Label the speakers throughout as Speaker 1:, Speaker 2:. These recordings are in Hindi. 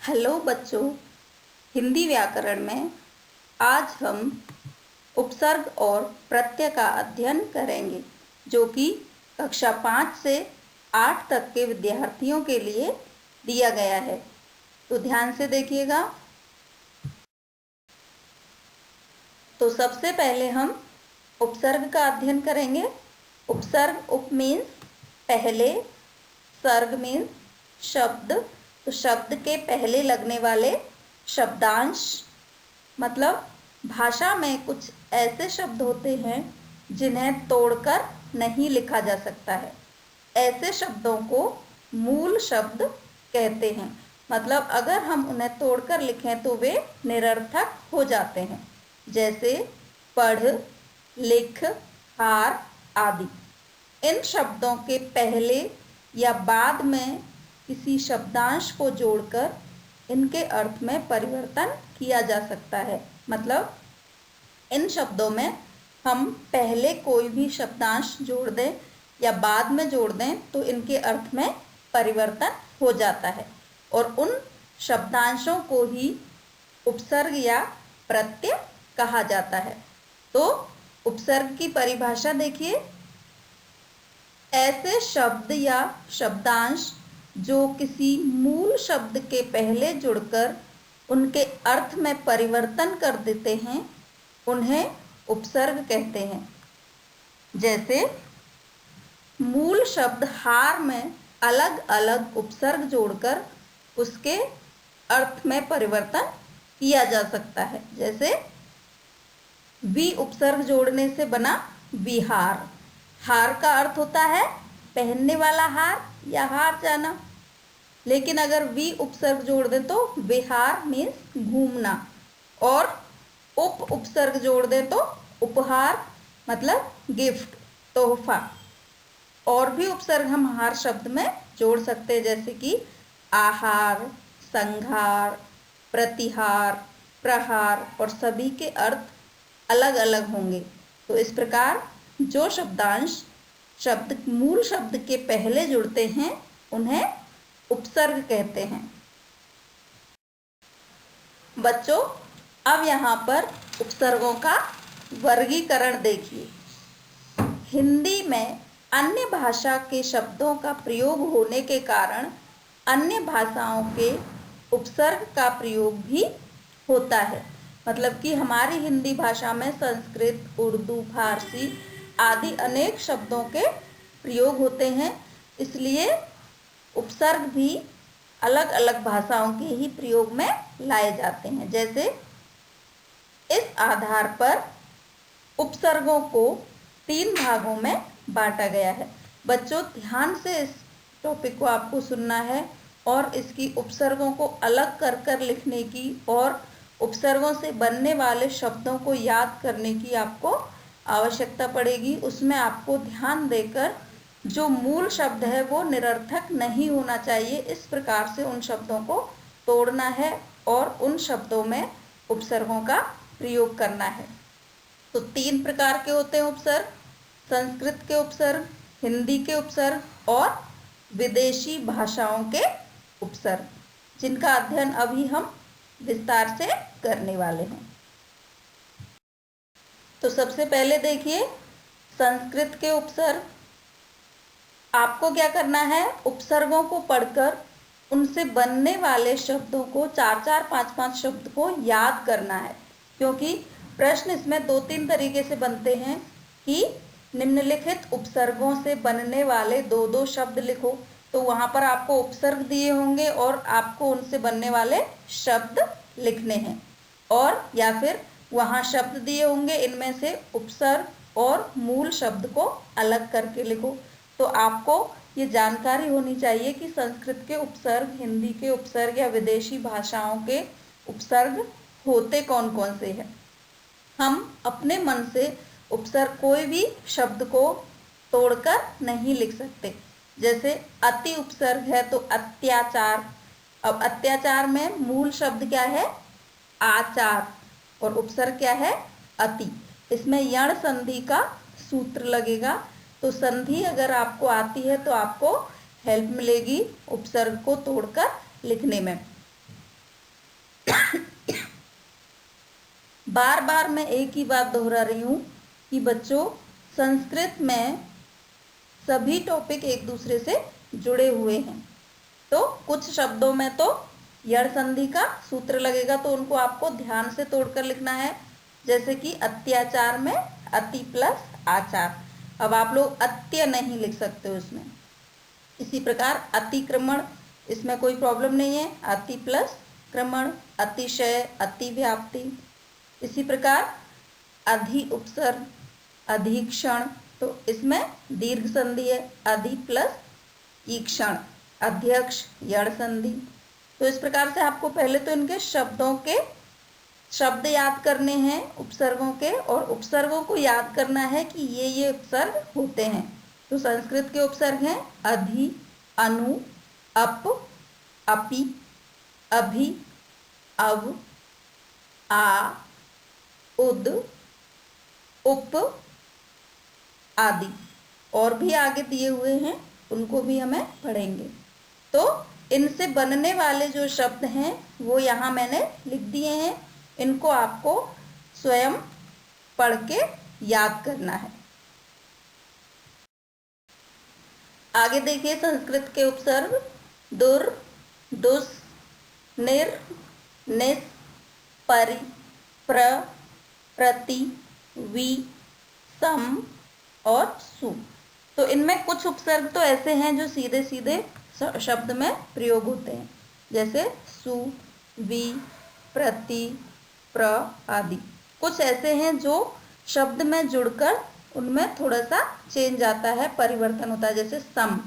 Speaker 1: हेलो बच्चों, हिंदी व्याकरण में आज हम उपसर्ग और प्रत्यय का अध्ययन करेंगे, जो कि कक्षा 5 से 8 तक के विद्यार्थियों के लिए दिया गया है। तो ध्यान से देखिएगा। तो सबसे पहले हम उपसर्ग का अध्ययन करेंगे। उपसर्ग उप मीन्स पहले, सर्ग मीन्स शब्द। तो शब्द के पहले लगने वाले शब्दांश, मतलब भाषा में कुछ ऐसे शब्द होते हैं जिन्हें तोड़कर नहीं लिखा जा सकता है। ऐसे शब्दों को मूल शब्द कहते हैं। मतलब अगर हम उन्हें तोड़कर लिखें तो वे निरर्थक हो जाते हैं, जैसे पढ़, लिख, हार आदि। इन शब्दों के पहले या बाद में किसी शब्दांश को जोड़कर इनके अर्थ में परिवर्तन किया जा सकता है। मतलब इन शब्दों में हम पहले कोई भी शब्दांश जोड़ दें या बाद में जोड़ दें तो इनके अर्थ में परिवर्तन हो जाता है, और उन शब्दांशों को ही उपसर्ग या प्रत्यय कहा जाता है। तो उपसर्ग की परिभाषा देखिए। ऐसे शब्द या शब्दांश जो किसी मूल शब्द के पहले जुड़कर उनके अर्थ में परिवर्तन कर देते हैं, उन्हें उपसर्ग कहते हैं। जैसे मूल शब्द हार में अलग अलग उपसर्ग जोड़कर उसके अर्थ में परिवर्तन किया जा सकता है। जैसे वि उपसर्ग जोड़ने से बना विहार। हार का अर्थ होता है पहनने वाला हार या हार जाना, लेकिन अगर वि उपसर्ग जोड़ दें तो विहार मीन्स घूमना, और उप उपसर्ग जोड़ दें तो उपहार मतलब गिफ्ट, तोहफा। और भी उपसर्ग हम हार शब्द में जोड़ सकते हैं, जैसे कि आहार, संहार, प्रतिहार, प्रहार, और सभी के अर्थ अलग अलग होंगे। तो इस प्रकार जो शब्दांश शब्द मूल शब्द के पहले जुड़ते हैं उन्हें उपसर्ग कहते हैं। बच्चों, अब यहाँ पर उपसर्गों का वर्गीकरण देखिए। हिंदी में अन्य भाषा के शब्दों का प्रयोग होने के कारण अन्य भाषाओं के उपसर्ग का प्रयोग भी होता है। मतलब कि हमारी हिंदी भाषा में संस्कृत, उर्दू, फारसी आदि अनेक शब्दों के प्रयोग होते हैं, इसलिए उपसर्ग भी अलग अलग भाषाओं के ही प्रयोग में लाए जाते हैं। जैसे इस आधार पर उपसर्गों को 3 भागों में बांटा गया है। बच्चों, ध्यान से इस टॉपिक को आपको सुनना है और इसकी उपसर्गों को अलग कर कर लिखने की और उपसर्गों से बनने वाले शब्दों को याद करने की आपको आवश्यकता पड़ेगी। उसमें आपको ध्यान देकर जो मूल शब्द है वो निरर्थक नहीं होना चाहिए, इस प्रकार से उन शब्दों को तोड़ना है और उन शब्दों में उपसर्गों का प्रयोग करना है। तो 3 प्रकार के होते हैं उपसर्ग: संस्कृत के उपसर्ग, हिंदी के उपसर्ग और विदेशी भाषाओं के उपसर्ग, जिनका अध्ययन अभी हम विस्तार से करने वाले हैं। तो सबसे पहले देखिए संस्कृत के उपसर्ग। आपको क्या करना है, उपसर्गों को पढ़कर उनसे बनने वाले शब्दों को 4-4, 5-5 शब्द को याद करना है, क्योंकि प्रश्न इसमें 2-3 तरीके से बनते हैं कि निम्नलिखित उपसर्गों से बनने वाले 2-2 शब्द लिखो। तो वहाँ पर आपको उपसर्ग दिए होंगे और आपको उनसे बनने वाले शब्द लिखने हैं, और या फिर वहाँ शब्द दिए होंगे, इनमें से उपसर्ग और मूल शब्द को अलग करके लिखो। तो आपको ये जानकारी होनी चाहिए कि संस्कृत के उपसर्ग, हिंदी के उपसर्ग या विदेशी भाषाओं के उपसर्ग होते कौन कौन से हैं। हम अपने मन से उपसर्ग कोई भी शब्द को तोड़कर नहीं लिख सकते। जैसे अति उपसर्ग है तो अत्याचार। अब अत्याचार में मूल शब्द क्या है, आचार, और उपसर्ग क्या है, अति। इसमें यण संधि का सूत्र लगेगा। तो संधि अगर आपको आती है तो आपको हेल्प मिलेगी उपसर्ग को तोड़कर लिखने में। बार बार मैं एक ही बात दोहरा रही हूँ कि बच्चों, संस्कृत में सभी टॉपिक एक दूसरे से जुड़े हुए हैं। तो कुछ शब्दों में तो यड़ संधि का सूत्र लगेगा, तो उनको आपको ध्यान से तोड़कर लिखना है। जैसे कि अत्याचार में अति प्लस आचार, अब आप लोग अत्य नहीं लिख सकते हो इसमें। इसी प्रकार अतिक्रमण, इसमें कोई प्रॉब्लम नहीं है, अति प्लस क्रमण, अतिशय, अतिव्याप्ति। इसी प्रकार अधि उपसर्ग, अधिक्षण, तो इसमें दीर्घ संधि है, अधि प्लस ईक्षण, अध्यक्ष, यड़ संधि। तो इस प्रकार से आपको पहले तो इनके शब्दों के शब्द याद करने हैं उपसर्गों के, और उपसर्गों को याद करना है कि ये उपसर्ग होते हैं। तो संस्कृत के उपसर्ग हैं अधि, अनु, अप, अपि, अभि, अव, आ, उद, उप आदि। और भी आगे दिए हुए हैं, उनको भी हमें पढ़ेंगे। तो इनसे बनने वाले जो शब्द हैं वो यहाँ मैंने लिख दिए हैं, इनको आपको स्वयं पढ़ के याद करना है। आगे देखिए संस्कृत के उपसर्ग दुर, दुस, निर, निस, परि, प्र, प्रति, वि, सम और सु। तो इनमें कुछ उपसर्ग तो ऐसे हैं जो सीधे सीधे शब्द में प्रयोग होते हैं, जैसे सु, वि, प्रति, प्र आदि। कुछ ऐसे हैं जो शब्द में जुड़कर उनमें थोड़ा सा चेंज आता है, परिवर्तन होता है, जैसे सम।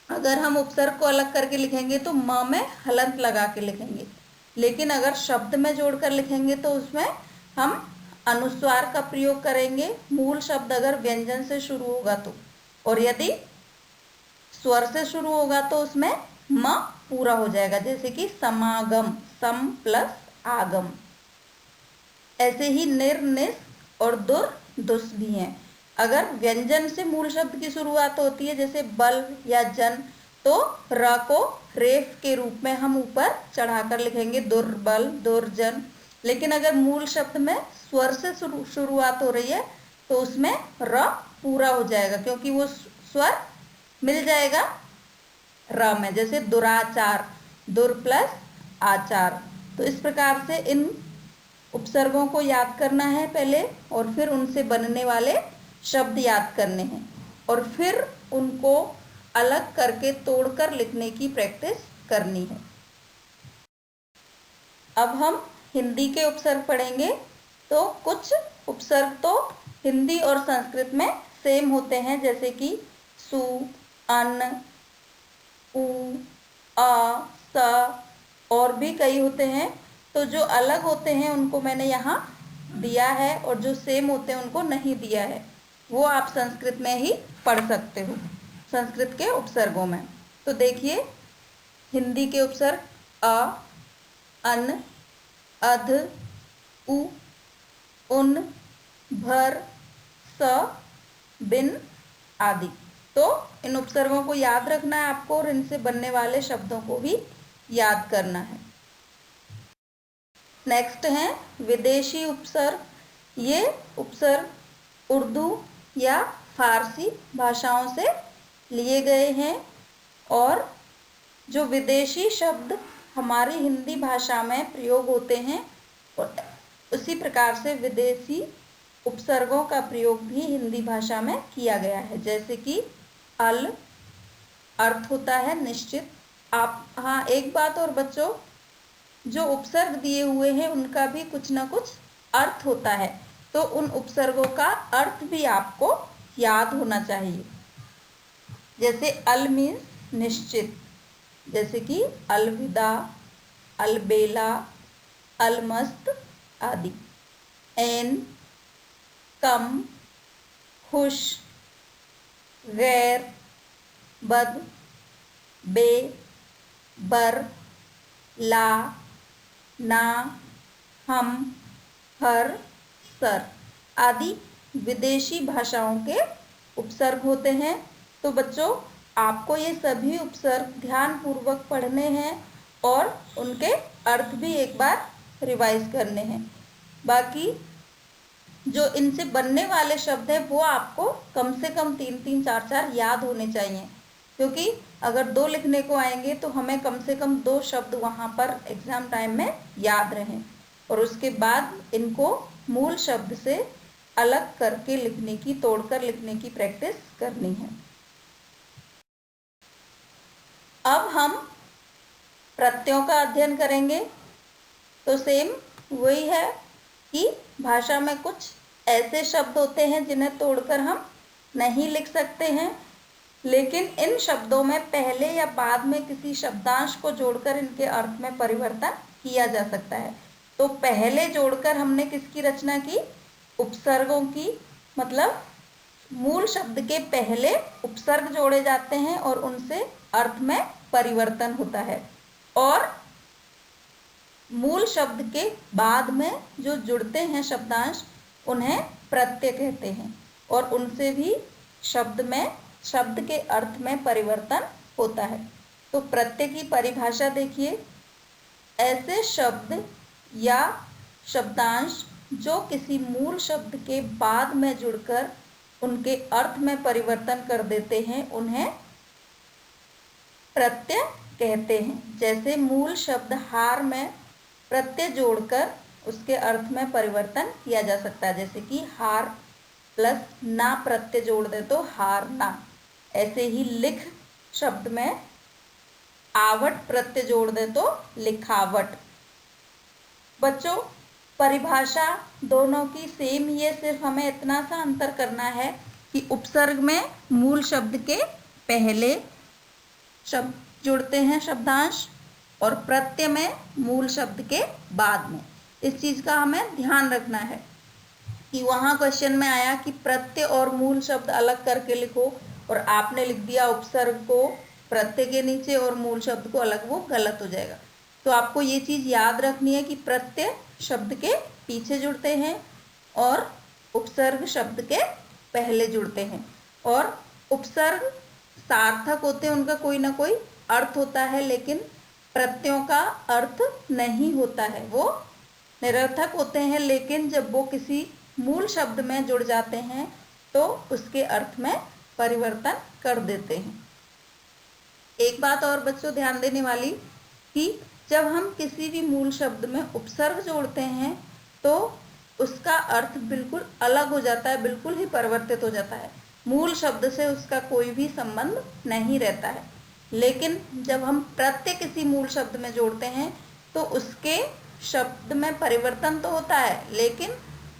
Speaker 1: अगर हम उपसर्ग को अलग करके लिखेंगे तो म में हलंत लगा के लिखेंगे, लेकिन अगर शब्द में जोड़कर लिखेंगे तो उसमें हम अनुस्वार का प्रयोग करेंगे, मूल शब्द अगर व्यंजन से शुरू होगा तो, और यदि स्वर से शुरू होगा तो उसमें म पूरा हो जाएगा, जैसे कि समागम, सम प्लस आगम। ऐसे ही निर, निस और दुर, दुस भी हैं। अगर व्यंजन से मूल शब्द की शुरुआत होती है, जैसे बल या जन, तो र को रेफ के रूप में हम ऊपर चढ़ाकर लिखेंगे दुर्बल, दुर्जन। लेकिन अगर मूल शब्द में स्वर से शुरुआत हो रही है तो उसमें र पूरा हो जाएगा, क्योंकि वो स्वर मिल जाएगा र में, जैसे दुराचार, दुर प्लस आचार। तो इस प्रकार से इन उपसर्गों को याद करना है पहले, और फिर उनसे बनने वाले शब्द याद करने हैं, और फिर उनको अलग करके तोड़कर लिखने की प्रैक्टिस करनी है। अब हम हिंदी के उपसर्ग पढ़ेंगे। तो कुछ उपसर्ग तो हिंदी और संस्कृत में सेम होते हैं, जैसे कि सु, अन, उ, आ, स, और भी कई होते हैं। तो जो अलग होते हैं उनको मैंने यहाँ दिया है, और जो सेम होते हैं उनको नहीं दिया है, वो आप संस्कृत में ही पढ़ सकते हो, संस्कृत के उपसर्गों में। तो देखिए हिंदी के उपसर्ग अ, अन, अध, उ, उन, भर, स, बिन आदि। तो इन उपसर्गों को याद रखना है आपको, और इनसे बनने वाले शब्दों को भी याद करना है। नेक्स्ट है विदेशी उपसर्ग। ये उपसर्ग उर्दू या फारसी भाषाओं से लिए गए हैं, और जो विदेशी शब्द हमारी हिंदी भाषा में प्रयोग होते हैं, उसी प्रकार से विदेशी उपसर्गों का प्रयोग भी हिंदी भाषा में किया गया है। जैसे कि अल अर्थ होता है निश्चित। आप हाँ, एक बात और बच्चों, जो उपसर्ग दिए हुए हैं उनका भी कुछ ना कुछ अर्थ होता है, तो उन उपसर्गों का अर्थ भी आपको याद होना चाहिए। जैसे अल मीन्स निश्चित, जैसे कि अलविदा, अलबेला, अलमस्त आदि। एन, कम, खुश, गैर, बद, बे, बर, ला, ना, हम, हर, सर आदि विदेशी भाषाओं के उपसर्ग होते हैं। तो बच्चों, आपको ये सभी उपसर्ग ध्यान पूर्वक पढ़ने हैं, और उनके अर्थ भी एक बार रिवाइज करने हैं। बाकी जो इनसे बनने वाले शब्द हैं वो आपको कम से कम 3-3, 4-4 याद होने चाहिए, क्योंकि अगर 2 लिखने को आएंगे तो हमें कम से कम 2 शब्द वहाँ पर एग्ज़ाम टाइम में याद रहें, और उसके बाद इनको मूल शब्द से अलग करके लिखने की, तोड़कर लिखने की प्रैक्टिस करनी है। अब हम प्रत्ययों का अध्ययन करेंगे। तो सेम वही है कि भाषा में कुछ ऐसे शब्द होते हैं जिन्हें तोड़कर हम नहीं लिख सकते हैं, लेकिन इन शब्दों में पहले या बाद में किसी शब्दांश को जोड़कर इनके अर्थ में परिवर्तन किया जा सकता है। तो पहले जोड़कर हमने किसकी रचना की? उपसर्गों की। मतलब मूल शब्द के पहले उपसर्ग जोड़े जाते हैं और उनसे अर्थ में परिवर्तन होता है, और मूल शब्द के बाद में जो जुड़ते हैं शब्दांश उन्हें प्रत्यय कहते हैं, और उनसे भी शब्द के अर्थ में परिवर्तन होता है। तो प्रत्यय की परिभाषा देखिए, ऐसे शब्द या शब्दांश जो किसी मूल शब्द के बाद में जुड़कर उनके अर्थ में परिवर्तन कर देते हैं उन्हें प्रत्यय कहते हैं। जैसे मूल शब्द हार में प्रत्यय जोड़कर उसके अर्थ में परिवर्तन किया जा सकता है, जैसे कि हार प्लस ना प्रत्यय जोड़ दे तो हार ना। ऐसे ही लिख शब्द में आवट प्रत्यय जोड़ दे तो लिखावट। बच्चों, परिभाषा दोनों की सेम ही है, सिर्फ हमें इतना सा अंतर करना है कि उपसर्ग में मूल शब्द के पहले शब्द जुड़ते हैं शब्दांश, और प्रत्यय में मूल शब्द के बाद में। इस चीज़ का हमें ध्यान रखना है कि वहाँ क्वेश्चन में आया कि प्रत्यय और मूल शब्द अलग करके लिखो, और आपने लिख दिया उपसर्ग को प्रत्यय के नीचे और मूल शब्द को अलग, वो गलत हो जाएगा। तो आपको ये चीज़ याद रखनी है कि प्रत्यय शब्द के पीछे जुड़ते हैं और उपसर्ग शब्द के पहले जुड़ते हैं, और उपसर्ग सार्थक होते हैं, उनका कोई ना कोई अर्थ होता है, लेकिन प्रत्ययों का अर्थ नहीं होता है, वो निरर्थक होते हैं। लेकिन जब वो किसी मूल शब्द में जुड़ जाते हैं तो उसके अर्थ में परिवर्तन कर देते हैं। एक बात और बच्चों ध्यान देने वाली कि जब हम किसी भी मूल शब्द में उपसर्ग जोड़ते हैं तो उसका अर्थ बिल्कुल अलग हो जाता है, बिल्कुल ही परिवर्तित हो जाता है, मूल शब्द से उसका कोई भी संबंध नहीं रहता है। लेकिन जब हम प्रत्यय किसी मूल शब्द में जोड़ते हैं तो उसके शब्द में परिवर्तन तो होता है, लेकिन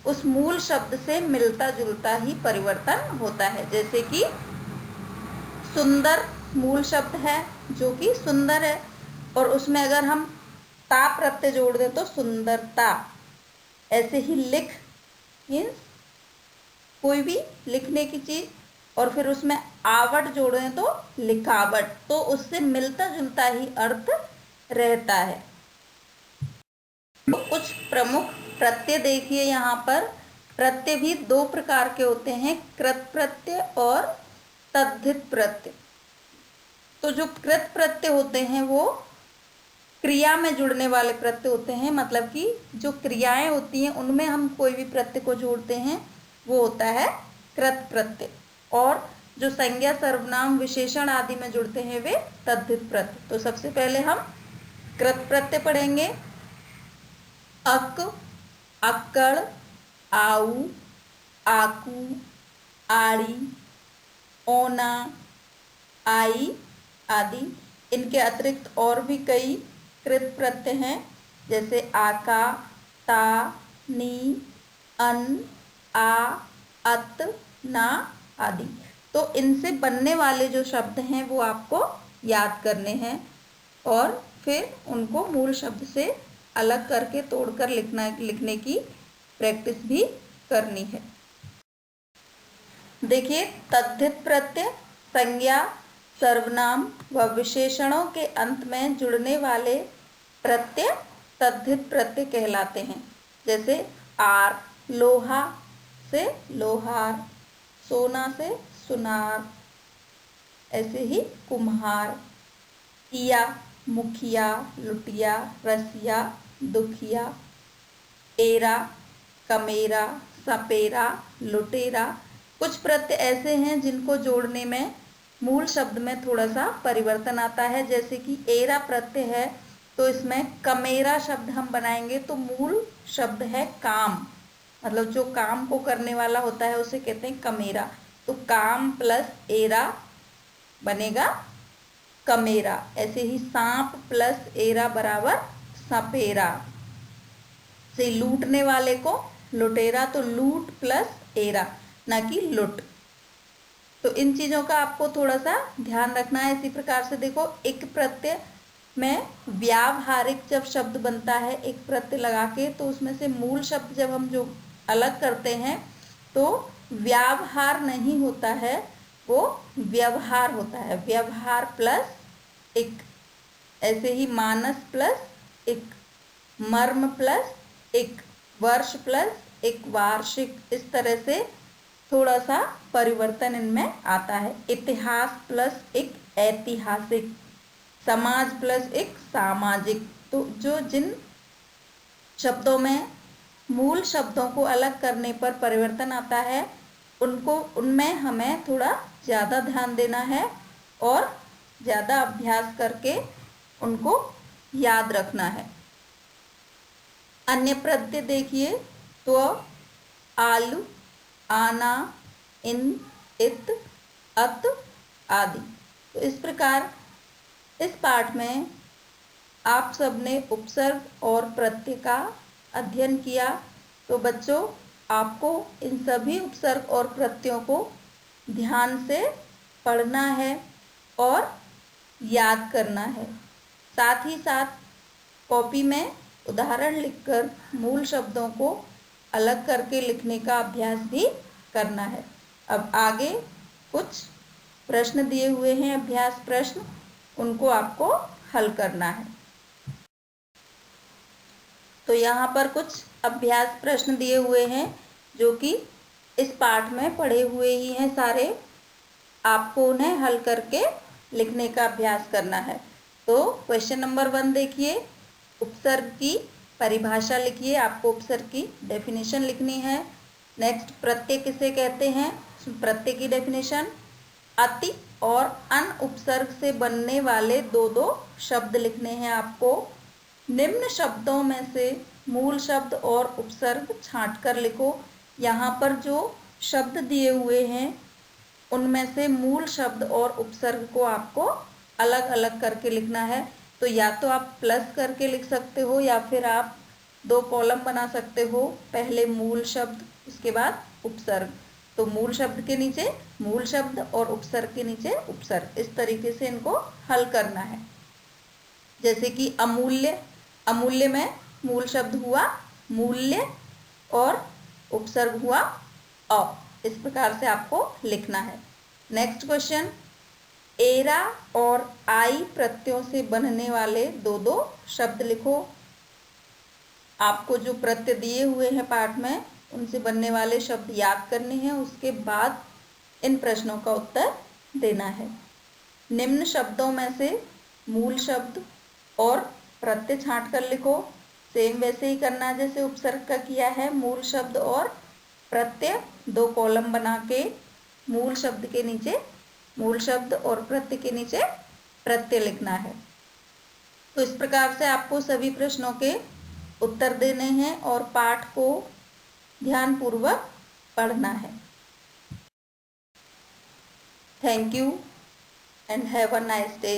Speaker 1: उस मूल शब्द से मिलता जुलता ही परिवर्तन होता है। जैसे कि सुंदर मूल शब्द है जो कि सुंदर है, और उसमें अगर हम ता प्रत्यय जोड़ दें तो सुंदरता। ऐसे ही लिख मीन्स कोई भी लिखने की चीज़, और फिर उसमें आवट जोड़ें तो लिखावट, तो उससे मिलता जुलता ही अर्थ रहता है। तो कुछ प्रमुख प्रत्यय देखिए यहाँ पर। प्रत्यय भी 2 प्रकार के होते हैं, कृत प्रत्यय और तद्धित प्रत्यय। तो जो कृत प्रत्यय होते हैं वो क्रिया में जुड़ने वाले प्रत्यय होते हैं, मतलब कि जो क्रियाएं होती हैं उनमें हम कोई भी प्रत्यय को जोड़ते हैं वो होता है कृत प्रत्यय, और जो संज्ञा सर्वनाम विशेषण आदि में जुड़ते हैं वे तद्धित प्रत्यय। तो सबसे पहले हम कृत प्रत्यय पढ़ेंगे। अक, अक्कड़, आऊ, आकू, आड़ी, ओना, आई आदि। इनके अतिरिक्त और भी कई कृत प्रत्यय हैं, जैसे आका, ता, नी, अन, आ, अत, ना आदि। तो इनसे बनने वाले जो शब्द हैं वो आपको याद करने हैं, और फिर उनको मूल शब्द से अलग करके तोड़कर लिखने की प्रैक्टिस भी करनी है। देखिए, तद्धित प्रत्यय संज्ञा सर्वनाम व विशेषणों के अंत में जुड़ने वाले प्रत्यय तद्धित प्रत्यय कहलाते हैं। जैसे आर, लोहा से लोहार, सोना से सुनार। ऐसे ही कुम्हार, किया मुखिया, लुटिया, रसिया, दुखिया, एरा, कमेरा, सपेरा, लुटेरा। कुछ प्रत्यय ऐसे हैं जिनको जोड़ने में मूल शब्द में थोड़ा सा परिवर्तन आता है। जैसे कि एरा प्रत्यय है तो इसमें कमेरा शब्द हम बनाएंगे तो मूल शब्द है काम, मतलब जो काम को करने वाला होता है उसे कहते हैं कमेरा। तो काम प्लस एरा बनेगा कमेरा। ऐसे ही सांप प्लस एरा बराबर सपेरा। से लूटने वाले को लुटेरा, तो लूट प्लस एरा, ना कि लुट। तो इन चीज़ों का आपको थोड़ा सा ध्यान रखना है। इसी प्रकार से देखो, एक प्रत्यय में व्यावहारिक जब शब्द बनता है एक प्रत्यय लगा के, तो उसमें से मूल शब्द जब हम जो अलग करते हैं तो व्यावहार नहीं होता है, वो व्यवहार होता है। व्यवहार प्लस एक, ऐसे ही मानस प्लस एक, मर्म प्लस एक, वर्ष प्लस एक, वार्षिक। इस तरह से थोड़ा सा परिवर्तन इनमें आता है। इतिहास प्लस एक, ऐतिहासिक। समाज प्लस एक, सामाजिक। तो जो जिन शब्दों में मूल शब्दों को अलग करने पर परिवर्तन आता है उनमें हमें थोड़ा ज़्यादा ध्यान देना है और ज़्यादा अभ्यास करके उनको याद रखना है। अन्य प्रत्यय देखिए तो आलू, आना, इन, इत, अत आदि। तो इस प्रकार इस पाठ में आप सबने उपसर्ग और प्रत्यय का अध्ययन किया। तो बच्चों, आपको इन सभी उपसर्ग और प्रत्ययों को ध्यान से पढ़ना है और याद करना है। साथ ही साथ कॉपी में उदाहरण लिखकर मूल शब्दों को अलग करके लिखने का अभ्यास भी करना है। अब आगे कुछ प्रश्न दिए हुए हैं, अभ्यास प्रश्न, उनको आपको हल करना है। तो यहाँ पर कुछ अभ्यास प्रश्न दिए हुए हैं जो कि इस पाठ में पढ़े हुए ही हैं सारे। आपको उन्हें हल करके लिखने का अभ्यास करना है। तो क्वेश्चन नंबर 1 देखिए, उपसर्ग की परिभाषा लिखिए। आपको उपसर्ग की डेफिनेशन लिखनी है। नेक्स्ट, प्रत्यय किसे कहते हैं, प्रत्यय की डेफिनेशन। अति और अन उपसर्ग से बनने वाले दो शब्द लिखने हैं आपको। निम्न शब्दों में से मूल शब्द और उपसर्ग छांटकर लिखो। यहाँ पर जो शब्द दिए हुए हैं उनमें से मूल शब्द और उपसर्ग को आपको अलग अलग करके लिखना है। तो या तो आप प्लस करके लिख सकते हो या फिर आप 2 कॉलम बना सकते हो, पहले मूल शब्द उसके बाद उपसर्ग। तो मूल शब्द के नीचे मूल शब्द और उपसर्ग के नीचे उपसर्ग, इस तरीके से इनको हल करना है। जैसे कि अमूल्य, अमूल्य में मूल शब्द हुआ मूल्य और उपसर्ग हुआ अ। इस प्रकार से आपको लिखना है। नेक्स्ट क्वेश्चन, एरा और आई प्रत्ययों से बनने वाले दो शब्द लिखो। आपको जो प्रत्यय दिए हुए हैं पाठ में उनसे बनने वाले शब्द याद करने हैं, उसके बाद इन प्रश्नों का उत्तर देना है। निम्न शब्दों में से मूल शब्द और प्रत्यय छांट कर लिखो। सेम वैसे ही करना जैसे उपसर्ग का किया है। मूल शब्द और प्रत्यय 2 कॉलम बना के मूल शब्द के नीचे मूल शब्द और प्रत्यय के नीचे प्रत्यय लिखना है। तो इस प्रकार से आपको सभी प्रश्नों के उत्तर देने हैं और पाठ को ध्यानपूर्वक पढ़ना है। Thank you and have a nice day.